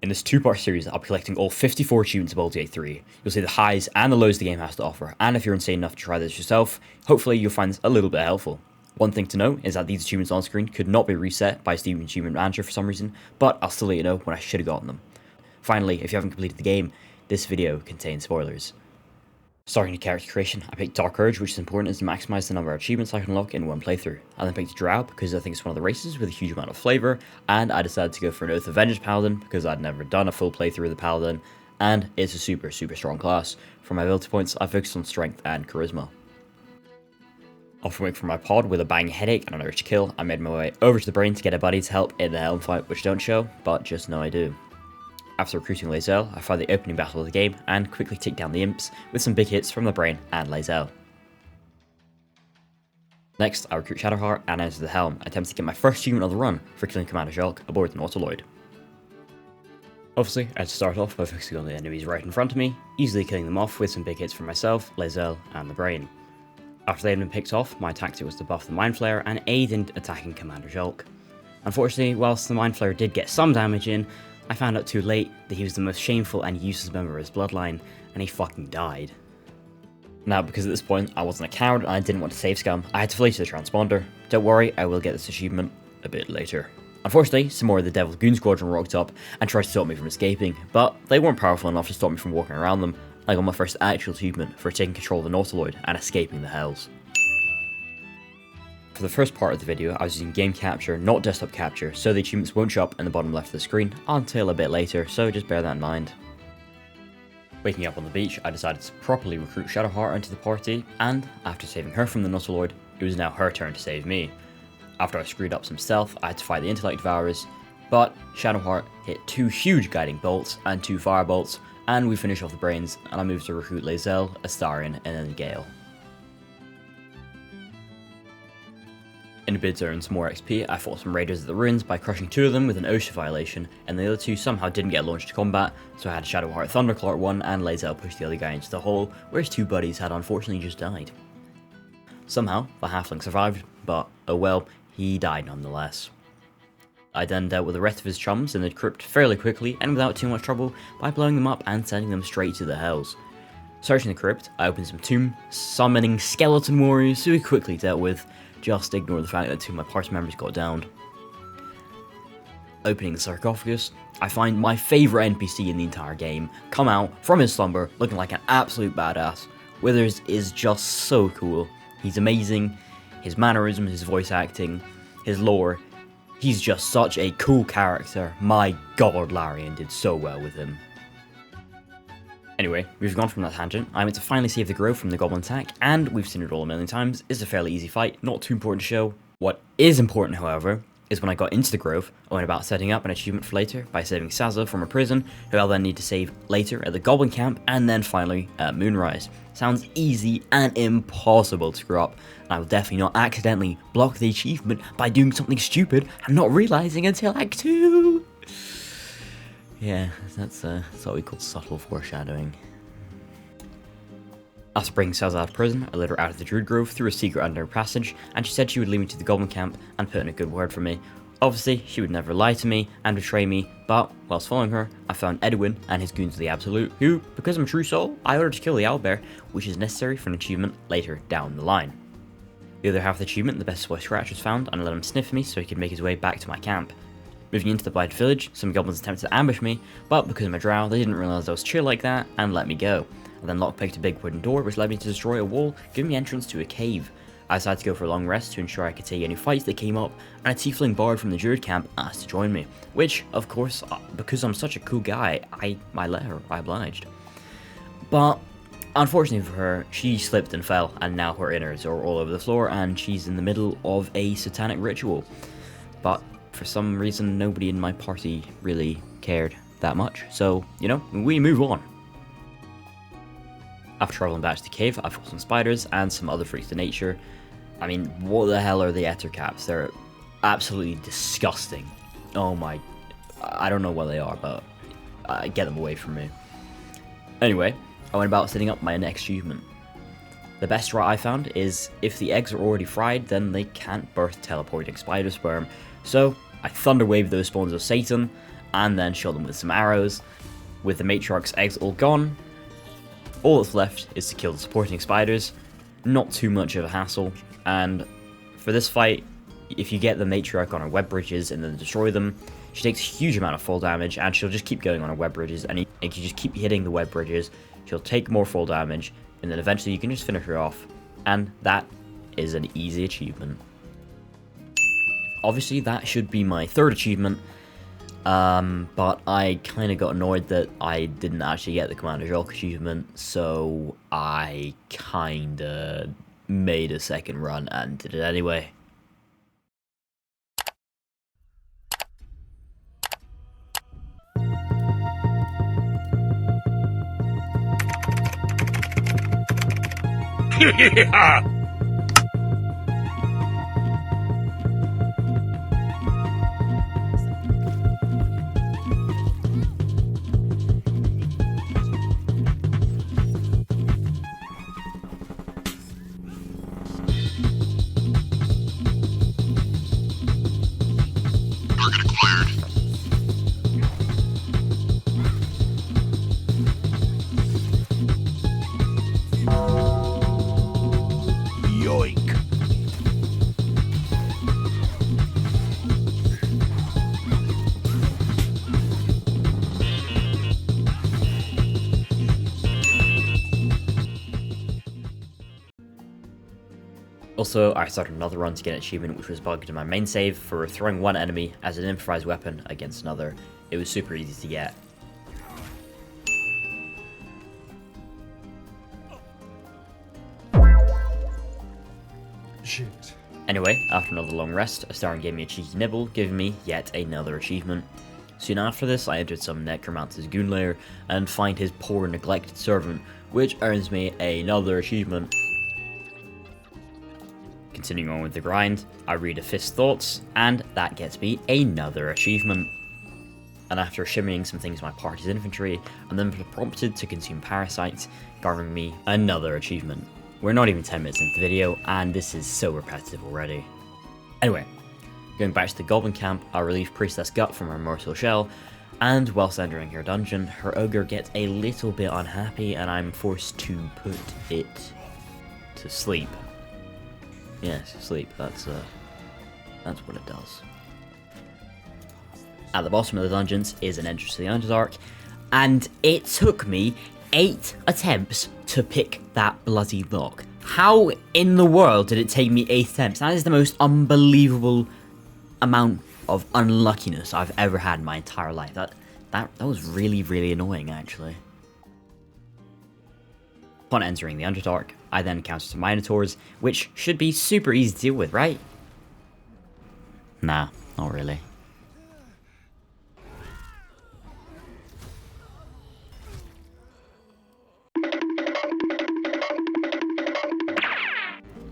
In this two-part series, I'll be collecting all 54 achievements of Baldur 3. You'll see the highs and the lows the game has to offer, and if you're insane enough to try this yourself, hopefully you'll find this a little bit helpful. One thing to note is that these achievements on screen could not be reset by Steam Achievement Manager for some reason, but I'll still let you know when I should have gotten them. Finally, if you haven't completed the game, this video contains spoilers. Starting the character creation, I picked Dark Urge, which is important as to maximise the number of achievements I can unlock in one playthrough. I then picked Drow because I think it's one of the races with a huge amount of flavour, and I decided to go for an Oath of Vengeance Paladin because I'd never done a full playthrough of the Paladin, and it's a super strong class. For my ability points, I focused on strength and charisma. After waiting for my pod with a bang headache and an urge to kill, I made my way over to the brain to get a buddy to help in the helm fight, which don't show, but just know I do. After recruiting Lae'zel, I find the opening battle of the game and quickly take down the imps with some big hits from the brain and Lae'zel. Next, I recruit Shadowheart and enter the helm, attempting to get my first achievement of the run for killing Commander Shulk aboard the Nautiloid. Obviously, I had to start off by focusing on the enemies right in front of me, easily killing them off with some big hits from myself, Lae'zel, and the brain. After they had been picked off, my tactic was to buff the Mind Flayer and aid in attacking Commander Shulk. Unfortunately, whilst the Mind Flayer did get some damage in, I found out too late that he was the most shameful and useless member of his bloodline, and he fucking died. Now, because at this point I wasn't a coward and I didn't want to save scum, I had to flee to the transponder. Don't worry, I will get this achievement a bit later. Unfortunately, some more of the Devil's Goon Squadron rocked up and tried to stop me from escaping, but they weren't powerful enough to stop me from walking around them. I got my first actual achievement for taking control of the Nautiloid and escaping the Hells. For the first part of the video, I was using game capture, not desktop capture, so the achievements won't show up in the bottom left of the screen until a bit later, so just bear that in mind. Waking up on the beach, I decided to properly recruit Shadowheart into the party, and after saving her from the Nautiloid, it was now her turn to save me. After I screwed up some stealth, I had to fight the Intellect Devourers, but Shadowheart hit 2 huge guiding bolts and 2 firebolts, and we finished off the brains, and I moved to recruit Lae'zel, Astarion, and then Gale. In a bid to earn some more XP, I fought some raiders at the ruins by crushing 2 of them with an OSHA violation, and the other 2 somehow didn't get launched to combat, so I had Shadowheart Thunderclart 1 and Lae'zel push the other guy into the hole, where his 2 buddies had unfortunately just died. Somehow, the halfling survived, but oh well, he died nonetheless. I then dealt with the rest of his chums in the crypt fairly quickly and without too much trouble by blowing them up and sending them straight to the Hells. Searching the crypt, I opened some tomb, summoning skeleton warriors who we quickly dealt with. Just ignore the fact that 2 of my party members got downed. Opening the sarcophagus, I find my favourite NPC in the entire game come out from his slumber looking like an absolute badass. Withers is just so cool. He's amazing. His mannerisms, his voice acting, his lore. He's just such a cool character. My god, Larian did so well with him. Anyway, we've gone from that tangent. I went to finally save the grove from the goblin attack, and we've seen it all a million times. It's a fairly easy fight, not too important to show. What is important, however, is when I got into the grove, I went about setting up an achievement for later by saving Sazza from a prison, who I'll then need to save later at the goblin camp, and then finally at Moonrise. Sounds easy and impossible to screw up, and I will definitely not accidentally block the achievement by doing something stupid and not realising until Act 2! Yeah, that's what we call subtle foreshadowing. After bringing Sazza out of prison, I led her out of the Druid Grove through a secret underground passage, and she said she would lead me to the Goblin Camp and put in a good word for me. Obviously, she would never lie to me and betray me, but whilst following her, I found Edwin and his goons of the Absolute, who, because I'm a true soul, I ordered to kill the owlbear, which is necessary for an achievement later down the line. The other half of the achievement, the best boy Scratch, was found, and I let him sniff me so he could make his way back to my camp. Moving into the Blighted Village, some goblins attempted to ambush me, but because I'm a drow, they didn't realise I was chill like that, and let me go. I then lockpicked a big wooden door, which led me to destroy a wall, giving me entrance to a cave. I decided to go for a long rest to ensure I could take any fights that came up, and a tiefling bard from the Druid camp asked to join me, which, of course, because I'm such a cool guy, I let her, I obliged. But, unfortunately for her, she slipped and fell, and now her innards are all over the floor, and she's in the middle of a satanic ritual. But for some reason, nobody in my party really cared that much, so, you know, we move on. After travelling back to the cave, I fought some spiders and some other freaks of nature. I mean, what the hell are the Ettercaps? They're absolutely disgusting. Oh my, I don't know what they are, but get them away from me. Anyway, I went about setting up my next achievement. The best strat I found is, if the eggs are already fried, then they can't birth teleporting spider sperm. So, I thunderwaved those spawns of Satan, and then shot them with some arrows. With the matriarch's eggs all gone, all that's left is to kill the supporting spiders. Not too much of a hassle, and for this fight, if you get the matriarch on her web bridges and then destroy them, she takes a huge amount of fall damage, and she'll just keep going on her web bridges, and if you just keep hitting the web bridges, she'll take more fall damage, and then eventually you can just finish her off, and that is an easy achievement. Obviously, that should be my third achievement, but I kind of got annoyed that I didn't actually get the Commander Jolk achievement, so I kind of made a second run and did it anyway. Also, I started another run to get an achievement which was bugged in my main save for throwing one enemy as an improvised weapon against another. It was super easy to get. Shit. Anyway, after another long rest, a Starin gave me a cheeky nibble, giving me yet another achievement. Soon after this, I entered some Necromancer's goon lair and find his poor neglected servant, which earns me another achievement. Continuing on with the grind, I read a Fist's Thoughts, and that gets me another achievement. And after shimmying some things in my party's inventory, I'm then prompted to consume parasites, garnering me another achievement. We're not even 10 minutes into the video, and this is so repetitive already. Anyway, going back to the Goblin camp, I relieve Priestess Gut from her mortal shell, and whilst entering her dungeon, her ogre gets a little bit unhappy, and I'm forced to put it to sleep. Yes, sleep, that's what it does. At the bottom of the dungeons is an entrance to the Underdark, and it took me 8 attempts to pick that bloody lock. How in the world did it take me 8 attempts? That is the most unbelievable amount of unluckiness I've ever had in my entire life. That was really, really annoying, actually. Upon entering the Underdark, I then encounter some Minotaurs, which should be super easy to deal with, right? Nah, not really.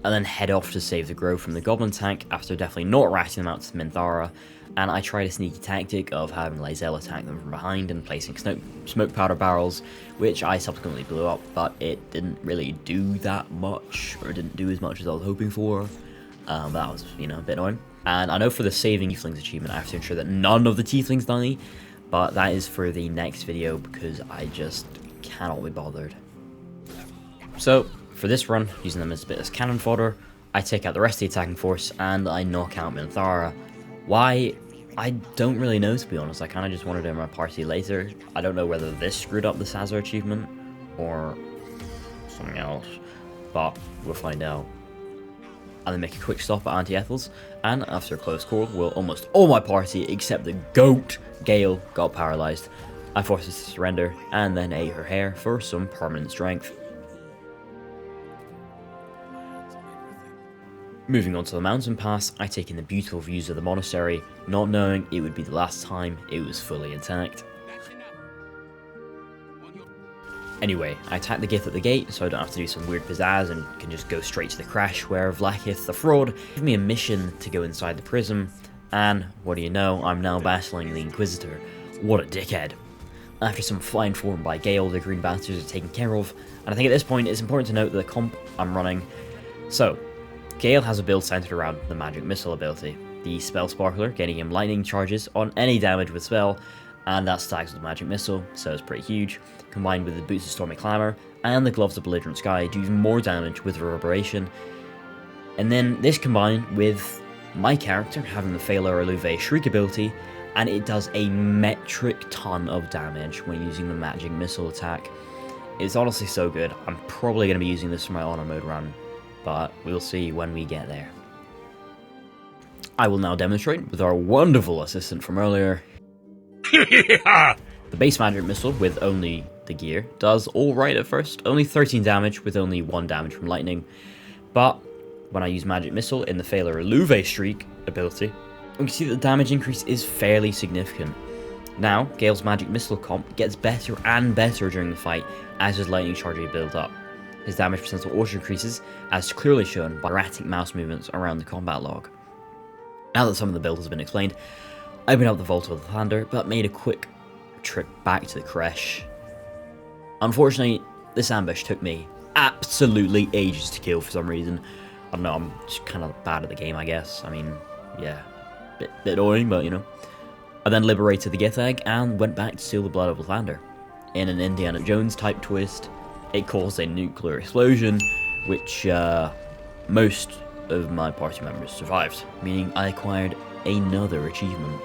I then head off to save the Grove from the Goblin tank after definitely not ratting them out to Minthara, and I tried a sneaky tactic of having Lae'zel attack them from behind and placing smoke powder barrels, which I subsequently blew up, but it didn't really do that much, or didn't do as much as I was hoping for. That was, a bit annoying. And I know for the saving Tieflings achievement, I have to ensure that none of the Tieflings die, but that is for the next video because I just cannot be bothered. So, for this run, using them as a bit as cannon fodder, I take out the rest of the attacking force and I knock out Minthara. Why? I don't really know, to be honest. I kind of just wanted her in my party later. I don't know whether this screwed up the Sazar achievement or something else, but we'll find out. I then make a quick stop at Auntie Ethel's, and after a close call, well, almost all my party except the goat Gale got paralyzed. I forced her to surrender and then ate her hair for some permanent strength. Moving on to the mountain pass, I take in the beautiful views of the monastery, not knowing it would be the last time it was fully intact. Anyway, I attack the Gith at the gate, so I don't have to do some weird pizzazz and can just go straight to the creche, where Vlaakith, the fraud, gave me a mission to go inside the prism, and what do you know, I'm now battling the Inquisitor. What a dickhead. After some flying form by Gale, the green bastards are taken care of, and I think at this point it's important to note the comp I'm running. So, Gale has a build centered around the magic missile ability, the spell sparkler getting him lightning charges on any damage with spell, and that stacks with the magic missile, so it's pretty huge, combined with the boots of stormy clamor and the gloves of belligerent sky, do even more damage with reverberation. And then this combined with my character having the Failure Eluve Shriek ability, and it does a metric ton of damage when using the magic missile attack. It's honestly so good. I'm probably going to be using this for my honor mode run, but we'll see when we get there. I will now demonstrate with our wonderful assistant from earlier. The base magic missile with only the gear does alright at first, only 13 damage with only 1 damage from lightning, but when I use magic missile in the Failure Eluve Shriek ability, we can see that the damage increase is fairly significant. Now, Gale's magic missile comp gets better and better during the fight as his lightning charge rate builds up. His damage percentile also increases, as clearly shown by erratic mouse movements around the combat log. Now that some of the build has been explained, I've been up the vault of the Thunder, but made a quick trip back to the creche. Unfortunately, this ambush took me absolutely ages to kill for some reason. I don't know, I'm just kind of bad at the game, I guess. I mean, yeah, bit annoying, but you know. I then liberated the Githyanki and went back to steal the blood of Baldur. In an Indiana Jones type twist, it caused a nuclear explosion, which most of my party members survived, meaning I acquired another achievement.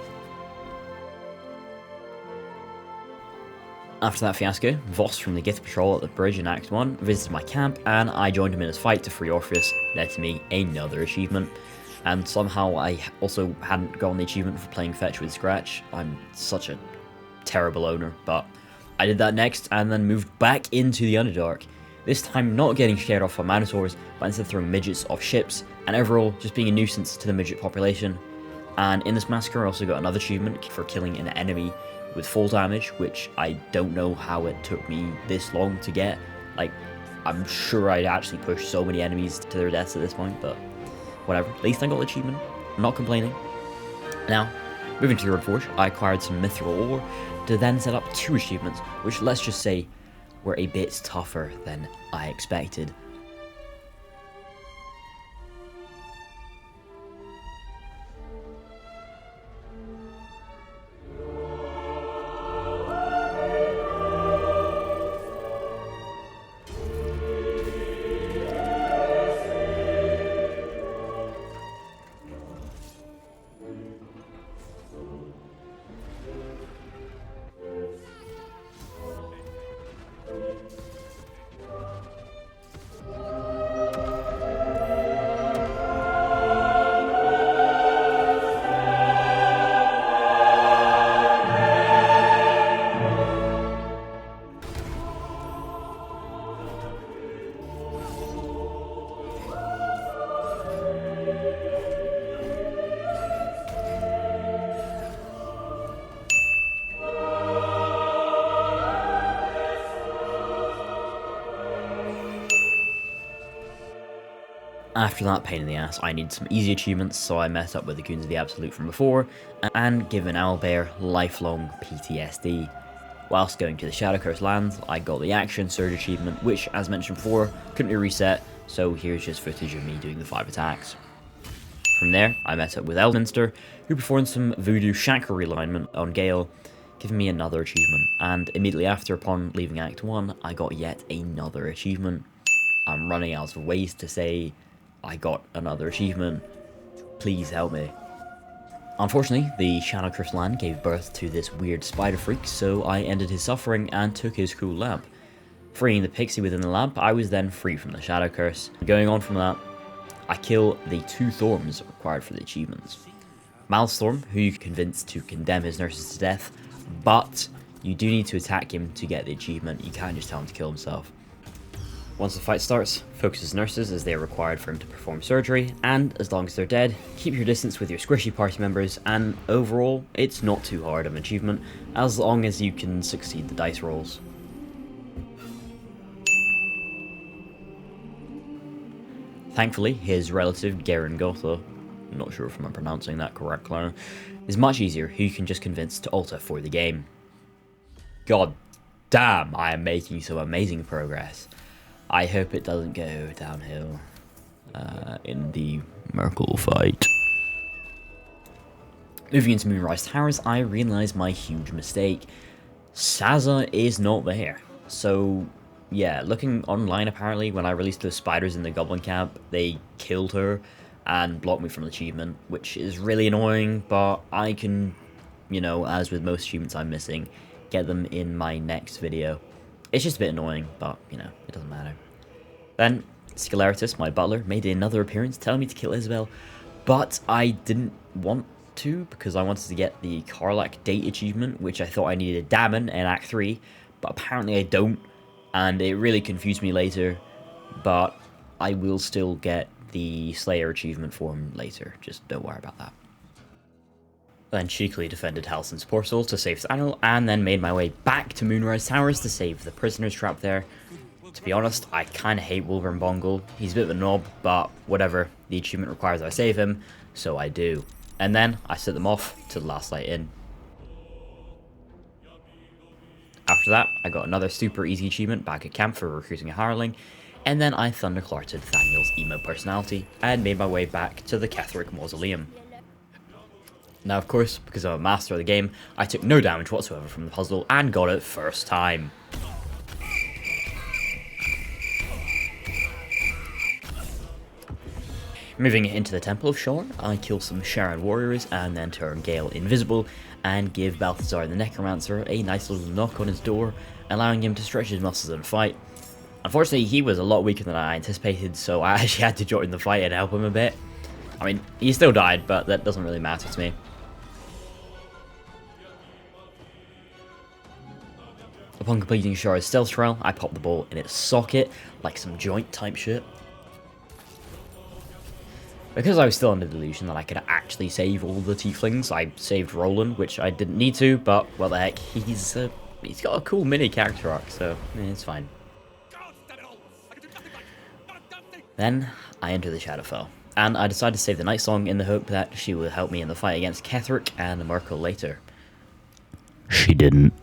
After that fiasco, Voss from the Gith Patrol at the bridge in Act 1 visited my camp, and I joined him in his fight to free Orpheus, netting me another achievement. And somehow I also hadn't gotten the achievement for playing fetch with Scratch. I'm such a terrible owner, but I did that next and then moved back into the Underdark. This time not getting scared off by Minotaurs, but instead throwing midgets off ships, and overall just being a nuisance to the midget population. And in this massacre I also got another achievement for killing an enemy with full damage, which I don't know how it took me this long to get. Like, I'm sure I'd actually pushed so many enemies to their deaths at this point, but whatever. At least I got the achievement. I'm not complaining. Now, moving to the Road Forge, I acquired some mithril ore to then set up 2 achievements, which let's just say were a bit tougher than I expected. After that pain in the ass, I needed some easy achievements, so I met up with the Goons of the Absolute from before, and given Owlbear lifelong PTSD. Whilst going to the Shadowcurse lands, I got the Action Surge achievement, which, as mentioned before, couldn't be reset, so here's just footage of me doing the 5 attacks. From there, I met up with Elminster, who performed some Voodoo Chakra realignment on Gale, giving me another achievement, and immediately after, upon leaving Act 1, I got yet another achievement. I'm running out of ways to say I got another achievement. Please help me. Unfortunately, the Shadowcurse land gave birth to this weird spider freak, so I ended his suffering and took his cool lamp. Freeing the pixie within the lamp, I was then free from the Shadowcurse. Going on from that, I kill the 2 Thorms required for the achievements. Maelstrom, who you convinced to condemn his nurses to death, but you do need to attack him to get the achievement. You can't just tell him to kill himself. Once the fight starts, focus his nurses as they are required for him to perform surgery, and as long as they're dead, keep your distance with your squishy party members, and overall, it's not too hard of an achievement, as long as you can succeed the dice rolls. Thankfully, his relative, Garen Gotha, I'm not sure if I'm pronouncing that correctly, is much easier, who you can just convince to alter for the game. God damn, I am making some amazing progress. I hope it doesn't go downhill in the Myrkul fight. Moving into Moonrise Towers, I realised my huge mistake. Saza is not there. So, yeah, looking online apparently, when I released those spiders in the goblin camp, they killed her and blocked me from the achievement, which is really annoying, but I can, you know, as with most achievements I'm missing, get them in my next video. It's just a bit annoying, but, you know, it doesn't matter. Then, Scaleritus, my butler, made another appearance telling me to kill Isabel, but I didn't want to because I wanted to get the Karlach date achievement, which I thought I needed a Dammon in Act 3, but apparently I don't, and it really confused me later, but I will still get the Slayer achievement for him later, just don't worry about that. Then cheekily defended Halsin's portal to save Sanil, and then made my way back to Moonrise Towers to save the prisoners trapped there. To be honest, I kinda hate Wilbur Bongle. He's a bit of a knob, but whatever. The achievement requires I save him, so I do. And then I set them off to the Last Light Inn. After that, I got another super easy achievement back at camp for recruiting a hireling, and then I thunderclarted Thaniel's emo personality and made my way back to the Ketheric Mausoleum. Now, of course, because I'm a master of the game, I took no damage whatsoever from the puzzle and got it first time. Moving into the Temple of Shorn, I kill some Sharon warriors and then turn Gale invisible and give Balthazar the Necromancer a nice little knock on his door, allowing him to stretch his muscles in a fight. Unfortunately, he was a lot weaker than I anticipated, so I actually had to join the fight and help him a bit. I mean, he still died, but that doesn't really matter to me. Upon completing Shara's stealth trial, I popped the ball in its socket, like some joint type shit. Because I was still under the delusion that I could actually save all the tieflings, I saved Roland, which I didn't need to, but, well the heck, he's got a cool mini character arc, so it's fine. Then, I enter the Shadowfell, and I decided to save the Night Song in the hope that she would help me in the fight against Ketheric and Myrkul later. She didn't.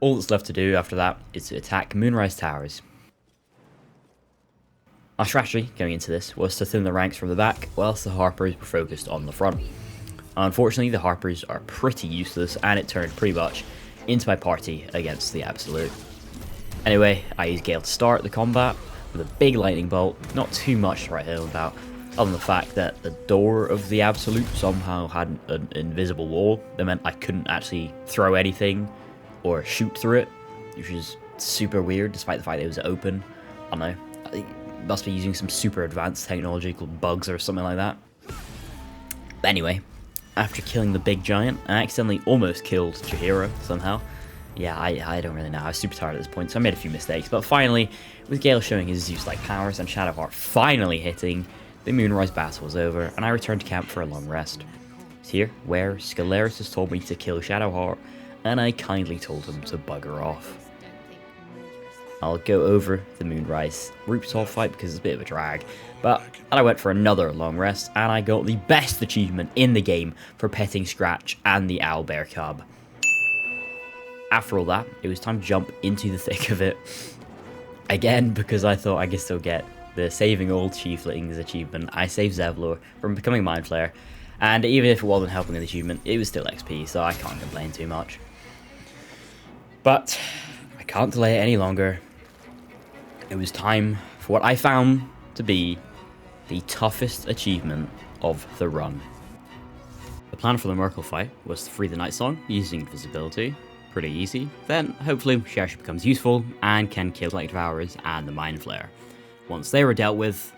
All that's left to do after that is to attack Moonrise Towers. Our strategy going into this was to thin the ranks from the back, whilst the Harpers were focused on the front. Unfortunately, the Harpers are pretty useless, and it turned pretty much into my party against the Absolute. Anyway, I used Gale to start the combat with a big lightning bolt, not too much to write home about, other than the fact that the door of the Absolute somehow had an invisible wall that meant I couldn't actually throw anything or shoot through it, which is super weird despite the fact that it was open. I don't know. Must be using some super advanced technology called bugs or something like that. But anyway, after killing the big giant, I accidentally almost killed Jaheira somehow. Yeah, I don't really know. I was super tired at this point, so I made a few mistakes. But finally, with Gale showing his Zeus-like powers and Shadowheart finally hitting, the Moonrise battle was over, and I returned to camp for a long rest. It's here where Scaleritus has told me to kill Shadowheart, and I kindly told him to bugger off. I'll go over the Moonrise rooftop fight because it's a bit of a drag, but then I went for another long rest and I got the best achievement in the game for petting Scratch and the owlbear cub. After all that, it was time to jump into the thick of it. Again, because I thought I could still get the saving all chieflings achievement, I saved Zevlor from becoming Mind Flayer, and even if it wasn't helping with the achievement, it was still XP, so I can't complain too much. But I can't delay it any longer. It was time for what I found to be the toughest achievement of the run. The plan for the Myrkul fight was to free the Night Song using invisibility. Pretty easy. Then, hopefully, she actually becomes useful and can kill Light Devourers and the Mind Flayer. Once they were dealt with,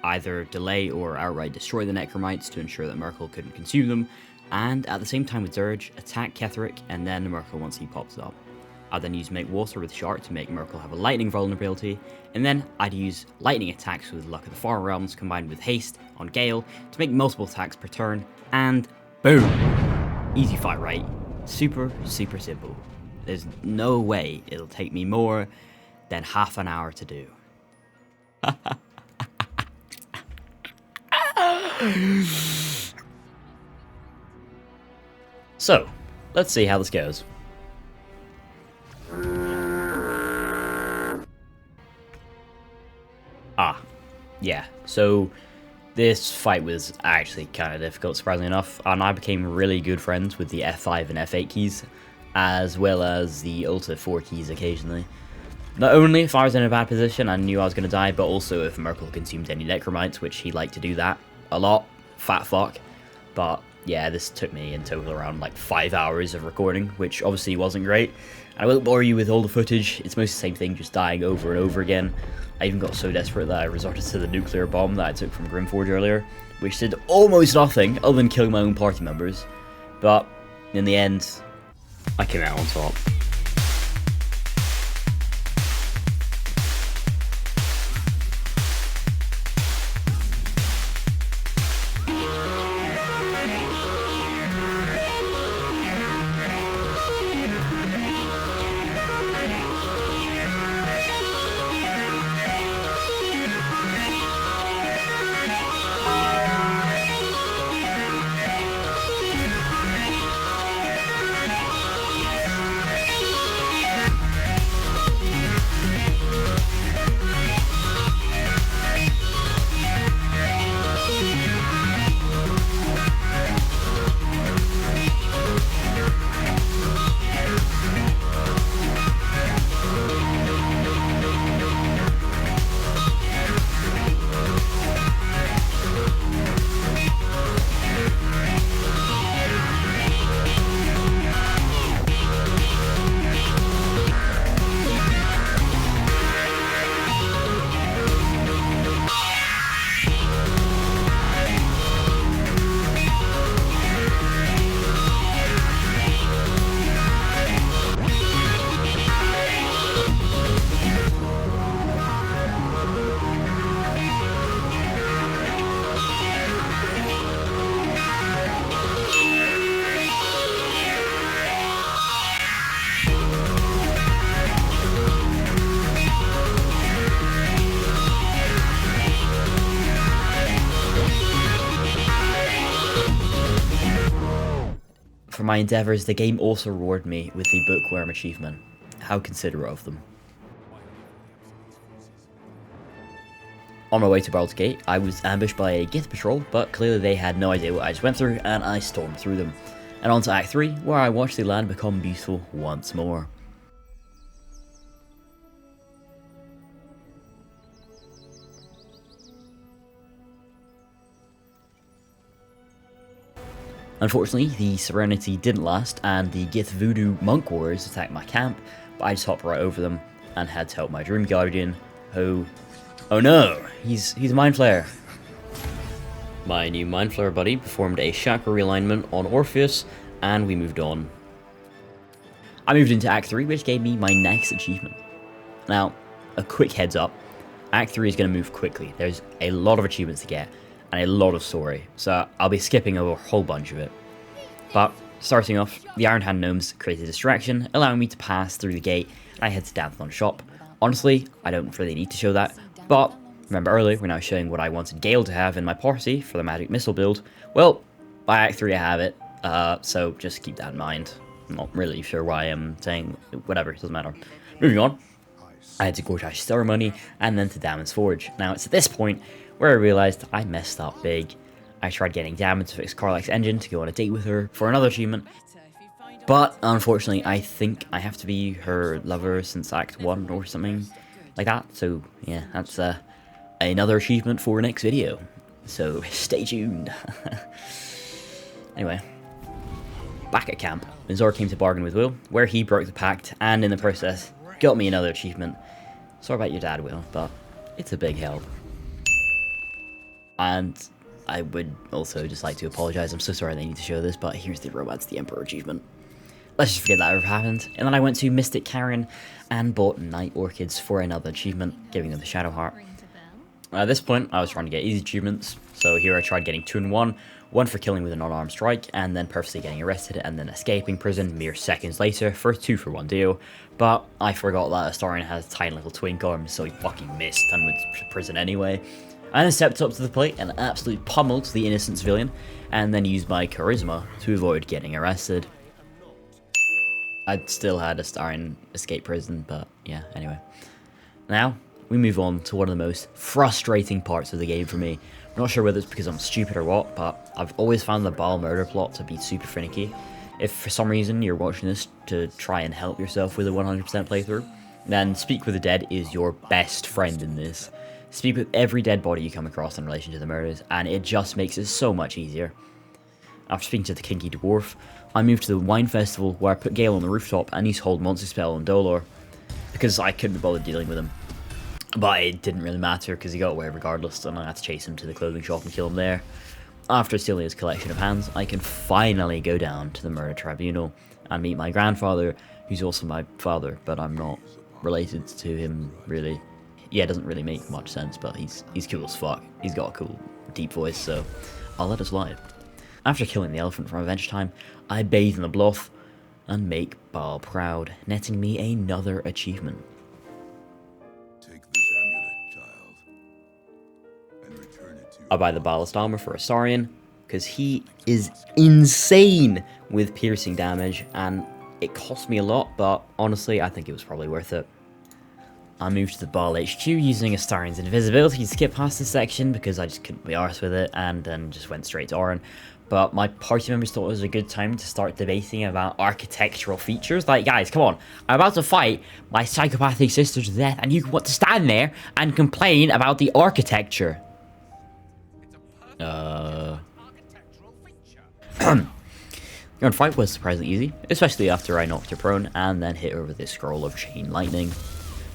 either delay or outright destroy the Necromites to ensure that Myrkul couldn't consume them, and at the same time with Dirge, attack Ketheric and then Myrkul once he pops up. I'd then use Make Water with Shark to make Myrkul have a lightning vulnerability, and then I'd use lightning attacks with Luck of the Far Realms combined with Haste on Gale to make multiple attacks per turn, and boom! Easy fight, right? Super, super simple. There's no way it'll take me more than half an hour to do. So, let's see how this goes. Yeah, so This fight was actually kind of difficult, surprisingly enough, and I became really good friends with the F5 and F8 keys, as well as the Ulta 4 keys occasionally. Not only if I was in a bad position and knew I was going to die, but also if Myrkul consumed any necromites, which he liked to do that a lot. Fat fuck. But yeah, this took me in total around like 5 hours of recording, which obviously wasn't great. And I won't bore you with all the footage, it's mostly the same thing, just dying over and over again. I even got so desperate that I resorted to the nuclear bomb that I took from Grimforge earlier, which did almost nothing other than killing my own party members. But in the end, I came out on top. For my endeavours, the game also rewarded me with the Bookworm achievement. How considerate of them. On my way to Baldur's Gate, I was ambushed by a Gith patrol, but clearly they had no idea what I just went through, and I stormed through them. And on to Act 3, where I watched the land become beautiful once more. Unfortunately, the Serenity didn't last, and the Gith Voodoo Monk Warriors attacked my camp, but I just hopped right over them and had to help my Dream Guardian, who... oh no! He's a Mind Flayer! My new Mind Flayer buddy performed a chakra realignment on Orpheus, and we moved on. I moved into Act 3, which gave me my next achievement. Now, a quick heads up, Act 3 is going to move quickly. There's a lot of achievements to get, and a lot of story, so I'll be skipping over a whole bunch of it. But, starting off, the Iron Hand Gnomes created a distraction, allowing me to pass through the gate, and I head to Danthon Shop. Honestly, I don't really need to show that, but remember earlier when I was showing what I wanted Gale to have in my party for the Magic Missile build? Well, by Act 3 I have it, so just keep that in mind. I'm not really sure why I'm saying whatever, it doesn't matter. Moving on, I had to go to Ash Ceremony, and then to Damon's Forge. Now it's at this point where I realised I messed up big. I tried getting Damon to fix Karlach's engine to go on a date with her for another achievement, but unfortunately I think I have to be her lover since Act 1 or something like that, so yeah, that's another achievement for next video, so stay tuned. Anyway, back at camp, Ansur came to bargain with Will, where he broke the pact, and in the process, got me another achievement. Sorry about your dad, Will, but it's a big help. And I would also just like to apologise, I'm so sorry they need to show this, but here's the Romance the Emperor achievement. Let's just forget that ever happened. And then I went to Mystic Karen and bought Night Orchids for another achievement, giving them the Shadow Heart. At this point, I was trying to get easy achievements, so here I tried getting 2 in 1, one for killing with an unarmed strike, and then purposely getting arrested and then escaping prison mere seconds later for a 2 for 1 deal. But I forgot that Astarion has tiny little twink arms, so he fucking missed and went to prison anyway. I then stepped up to the plate and absolutely pummeled the innocent civilian, and then used my charisma to avoid getting arrested. I'd still had Astarion escape prison, but yeah, anyway. Now, we move on to one of the most frustrating parts of the game for me, Not sure whether it's because I'm stupid or what, but I've always found the Baal murder plot to be super finicky. If for some reason you're watching this to try and help yourself with a 100% playthrough, then Speak with the Dead is your best friend in this. Speak with every dead body you come across in relation to the murders, and it just makes it so much easier. After speaking to the kinky dwarf, I moved to the wine festival where I put Gale on the rooftop and used Hold Monster Spell on Dolor, because I couldn't be bothered dealing with him. But it didn't really matter because he got away regardless, and I had to chase him to the clothing shop and kill him there. After stealing his collection of hands, I can finally go down to the murder tribunal and meet my grandfather, who's also my father, but I'm not related to him really. Yeah, it doesn't really make much sense, but he's cool as fuck. He's got a cool deep voice, so I'll let it slide. After killing the elephant from Adventure Time, I bathe in the broth and make Baal proud, netting me another achievement. I buy the ballast armor for Astarion, because he is insane with piercing damage, and it cost me a lot, but honestly, I think it was probably worth it. I moved to the Baal HQ using Astarion's invisibility to skip past this section, because I just couldn't be arsed with it, and then just went straight to Orin. But my party members thought it was a good time to start debating about architectural features. Like, guys, come on. I'm about to fight my psychopathic sister to death, and you want to stand there and complain about the architecture. Your fight was surprisingly easy, especially after I knocked her prone and then hit her with this scroll of chain lightning.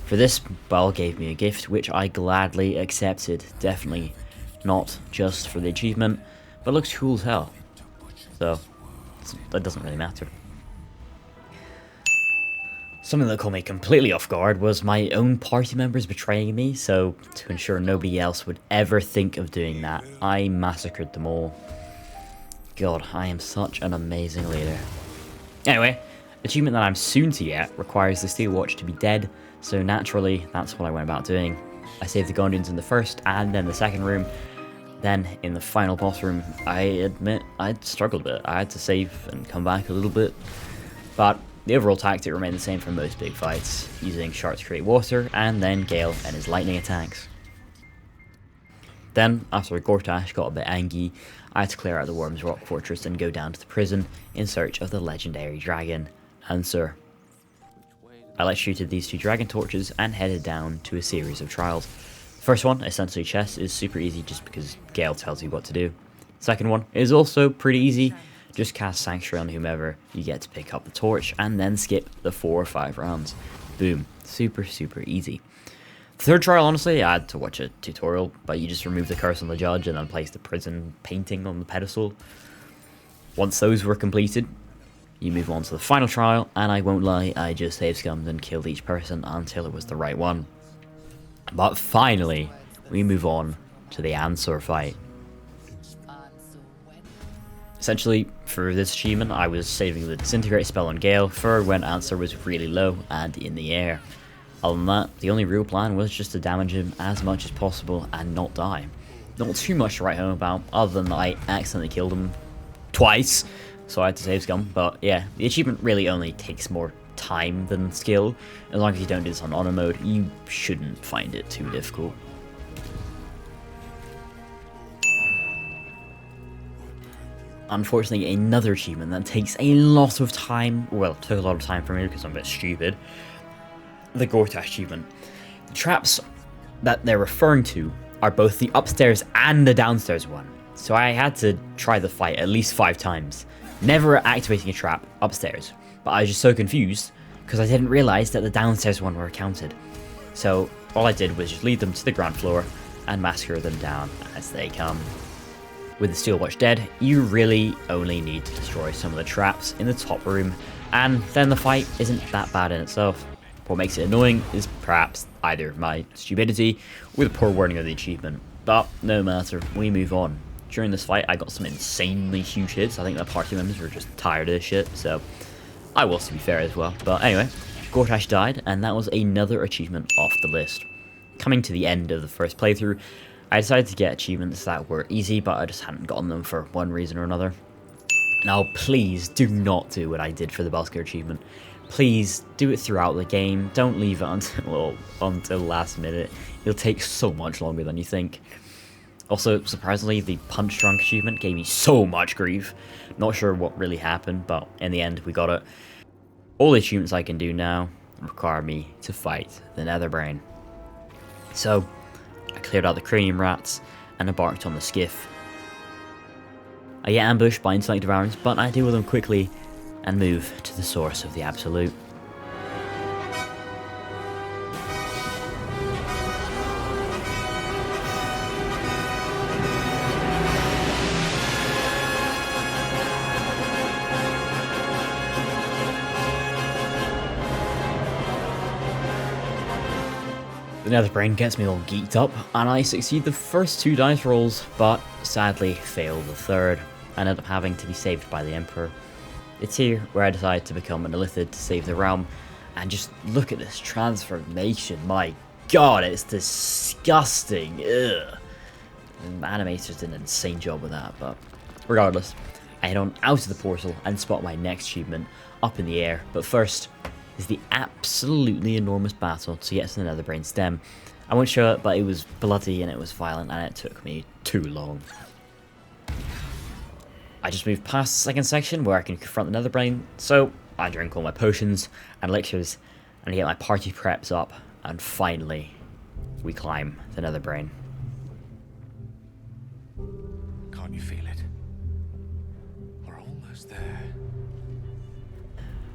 For this, Baal gave me a gift which I gladly accepted, definitely not just for the achievement, but looks cool as hell, so that doesn't really matter. Something that caught me completely off guard was my own party members betraying me, so to ensure nobody else would ever think of doing that, I massacred them all. God, I am such an amazing leader. Anyway, achievement that I'm soon to get requires the Steel Watch to be dead, so naturally, that's what I went about doing. I saved the Gondians in the first and then the second room. Then, in the final boss room, I admit I'd struggled a bit. I had to save and come back a little bit, but the overall tactic remained the same for most big fights, using Shard to create water, and then Gale and his lightning attacks. Then, after Gortash got a bit angry, I had to clear out the Worm's Rock Fortress and go down to the prison in search of the legendary dragon, Ansur. I electrocuted these two dragon torches and headed down to a series of trials. The first one, essentially chess, is super easy just because Gale tells you what to do. Second one is also pretty easy. Just cast Sanctuary on whomever, you get to pick up the torch, and then skip the 4 or 5 rounds. Boom. Super, super easy. The third trial, honestly, I had to watch a tutorial, but you just remove the curse on the judge and then place the prison painting on the pedestal. Once those were completed, you move on to the final trial, and I won't lie, I just save scummed and killed each person until it was the right one. But finally, we move on to the Ansur fight. Essentially, for this achievement, I was saving the Disintegrate spell on Gale for when Ansur was really low and in the air. Other than that, the only real plan was just to damage him as much as possible and not die. Not too much to write home about, other than I accidentally killed him twice, so I had to save scum. But yeah, the achievement really only takes more time than skill. As long as you don't do this on honor mode, you shouldn't find it too difficult. Unfortunately, another achievement that takes a lot of time, well, it took a lot of time for me because I'm a bit stupid, the Gortash achievement. The traps that they're referring to are both the upstairs and the downstairs one, so I had to try the fight at least 5 times, never activating a trap upstairs, but I was just so confused because I didn't realise that the downstairs one were counted. So all I did was just lead them to the ground floor and massacre them down as they come. With the Steel Watch dead, you really only need to destroy some of the traps in the top room, and then the fight isn't that bad in itself. What makes it annoying is perhaps either my stupidity or the poor wording of the achievement, but no matter, we move on. During this fight, I got some insanely huge hits. I think the party members were just tired of this shit, so I was, to be fair, as well. But anyway, Gortash died, and that was another achievement off the list. Coming to the end of the first playthrough, I decided to get achievements that were easy, but I just hadn't gotten them for one reason or another. Now, please do not do what I did for the Baldur achievement. Please do it throughout the game. Don't leave it until last minute. It'll take so much longer than you think. Also, surprisingly, the Punch Drunk achievement gave me so much grief. Not sure what really happened, but in the end, we got it. All the achievements I can do now require me to fight the Netherbrain. So, I cleared out the cranium rats and embarked on the skiff. I get ambushed by intellect devourers, but I deal with them quickly and move to the source of the absolute. The Netherbrain gets me all geeked up, and I succeed the first 2 dice rolls, but sadly fail the third, and end up having to be saved by the Emperor. It's here where I decide to become an Illithid to save the realm, and just look at this transformation, my god, it's disgusting, ugh. The animators did an insane job with that, but regardless, I head on out of the portal and spot my next achievement up in the air, but first is the absolutely enormous battle to get to the Netherbrain stem. I won't show it, but it was bloody and it was violent and it took me too long. I just moved past the second section where I can confront the Netherbrain, so I drink all my potions and elixirs and get my party preps up, and finally we climb the Netherbrain. Can't you feel it? We're almost there.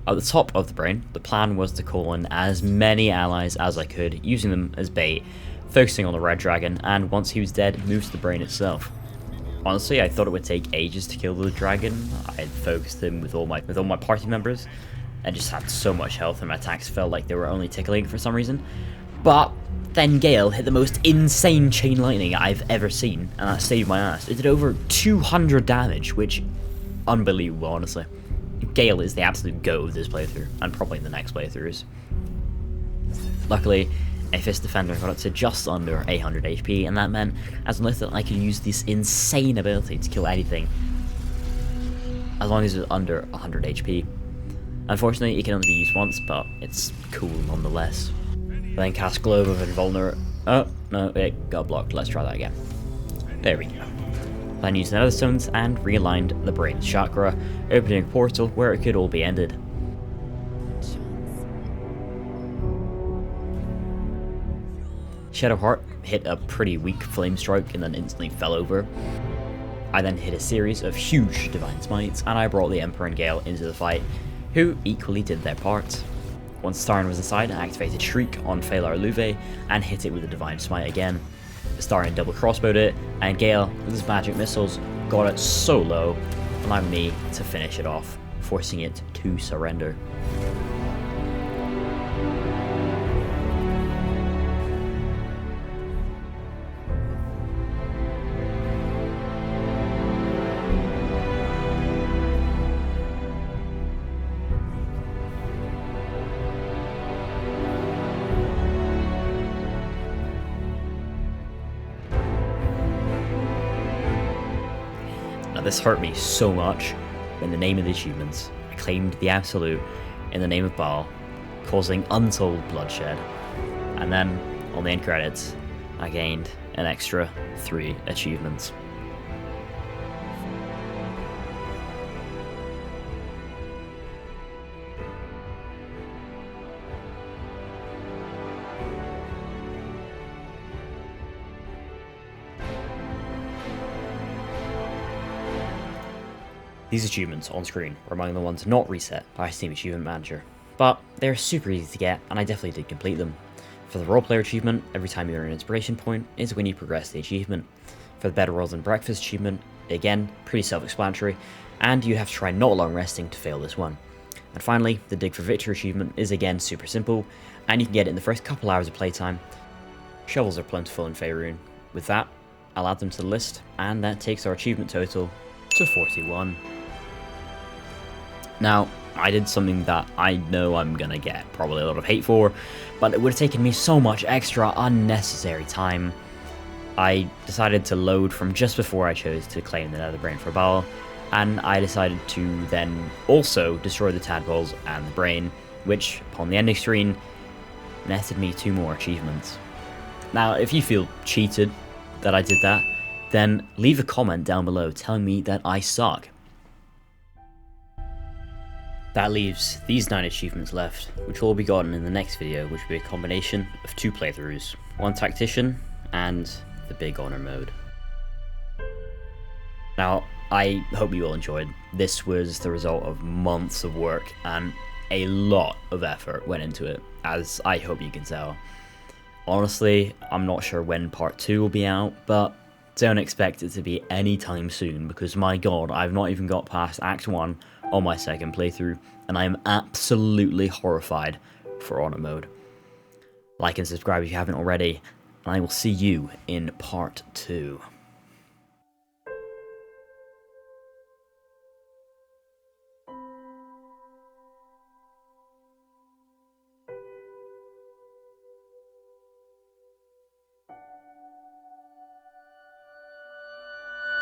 At the top of the brain, the plan was to call in as many allies as I could, using them as bait, focusing on the red dragon, and once he was dead, move to the brain itself. Honestly, I thought it would take ages to kill the dragon. I had focused him with all my party members, and just had so much health, and my attacks felt like they were only tickling for some reason. But then Gale hit the most insane chain lightning I've ever seen, and that saved my ass. It did over 200 damage, which, unbelievable, honestly. Gale is the absolute GOAT of this playthrough, and probably the next playthroughs. Luckily, a Fist Defender got up to just under 800 HP, and that meant, as an Illithid, I could use this insane ability to kill anything, as long as it was under 100 HP. Unfortunately, it can only be used once, but it's cool nonetheless. Then cast Globe of Invulnerability. Oh, no, it got blocked. Let's try that again. There we go. Then used the Nether Stones and realigned the brain's chakra, opening a portal where it could all be ended. Shadowheart hit a pretty weak flame strike and then instantly fell over. I then hit a series of huge divine smites, and I brought the Emperor and Gale into the fight, who equally did their part. Once Starn was inside, I activated Shriek on Phalar Luve and hit it with a divine smite again. Starn double crossbowed it, and Gale, with his magic missiles, got it so low, allowing me to finish it off, forcing it to surrender. This hurt me so much. In the name of the achievements, I claimed the absolute in the name of Baal, causing untold bloodshed. And then, on the end credits, I gained an extra 3 achievements. These achievements on screen were among the ones not reset by Steam Achievement Manager, but they're super easy to get, and I definitely did complete them. For the roleplayer achievement, every time you earn an inspiration point is when you progress the achievement. For the Better Rolls and Breakfast achievement, again, pretty self-explanatory, and you have to try not long resting to fail this one. And finally, the Dig for Victory achievement is again super simple, and you can get it in the first couple hours of playtime. Shovels are plentiful in Faerun. With that, I'll add them to the list, and that takes our achievement total to 41. Now, I did something that I know I'm gonna get probably a lot of hate for, but it would have taken me so much extra unnecessary time. I decided to load from just before I chose to claim the Netherbrain for Baal, and I decided to then also destroy the tadpoles and the brain, which, upon the ending screen, netted me 2 more achievements. Now, if you feel cheated that I did that, then leave a comment down below telling me that I suck. That leaves these 9 achievements left, which will all be gotten in the next video, which will be a combination of 2 playthroughs, one tactician and the big honor mode. Now, I hope you all enjoyed. This was the result of months of work and a lot of effort went into it, as I hope you can tell. Honestly, I'm not sure when part 2 will be out, but don't expect it to be anytime soon, because my god, I've not even got past Act 1 on my second playthrough, and I am absolutely horrified for honor mode. Like and subscribe if you haven't already, and I will see you in part 2.